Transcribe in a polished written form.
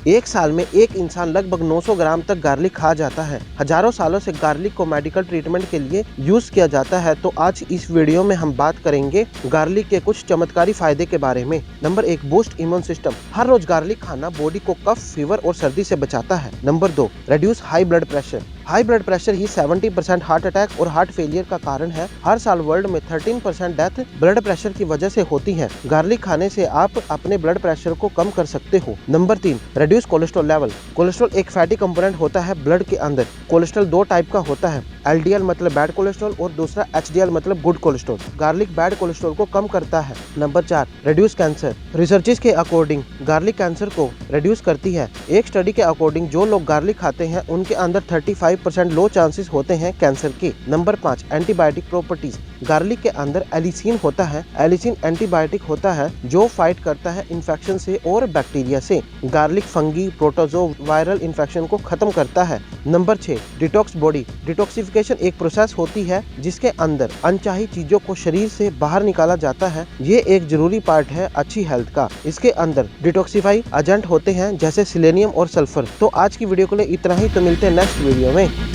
एक साल में एक इंसान लगभग 900 ग्राम तक गार्लिक खा जाता है। हजारों सालों से गार्लिक को मेडिकल ट्रीटमेंट के लिए यूज किया जाता है। तो आज इस वीडियो में हम बात करेंगे गार्लिक के कुछ चमत्कारी फायदे के बारे में। Number 1, boost immune system. हर रोज गार्लिक खाना बॉडी को कफ, फीवर और सर्दी से बचाता है। Number 2, reduce high blood pressure. High blood pressure ही 70% हार्ट अटैक और हार्ट फेलियर का कारण है। हर साल वर्ल्ड में 13% डेथ ब्लड प्रेशर की वजह से होती है। गार्लिक खाने से आप अपने ब्लड प्रेशर को कम कर सकते हो। Number 3, reduce cholesterol level. Cholesterol एक फैटी कंपोनेंट होता है ब्लड के अंदर। कोलेस्ट्रॉल दो टाइप का होता है, LDL मतलब बैड कोलेस्ट्रॉल और दूसरा HDL मतलब good cholesterol. Garlic bad cholesterol को कम करता है। Number 4, reduce cancer. रिसर्चेस के अकॉर्डिंग गार्लिक कैंसर को रिड्यूस करती है। एक स्टडी के अकॉर्डिंग जो लोग गार्लिक खाते हैं उनके अंदर 35% लो चांसेस होते हैं कैंसर के। Number 5, antibiotic properties. गार्लिक के अंदर एलिसिन होता है। एलिसिन एंटीबायोटिक होता है जो फाइट करता है इन्फेक्शन से और बैक्टीरिया से। Garlic fungi, protozoa, viral infection को खत्म करता है। Number 6, detox body. डिटॉक्सिफिकेशन एक प्रोसेस होती है जिसके अंदर अनचाही चीजों को शरीर से बाहर निकाला जाता है। ये एक जरूरी पार्ट है अच्छी हेल्थ का। इसके अंदर डिटॉक्सिफाई एजेंट होते हैं जैसे सिलेनियम और सल्फर। तो आज की वीडियो के लिए इतना ही। तो मिलते हैं नेक्स्ट वीडियो में।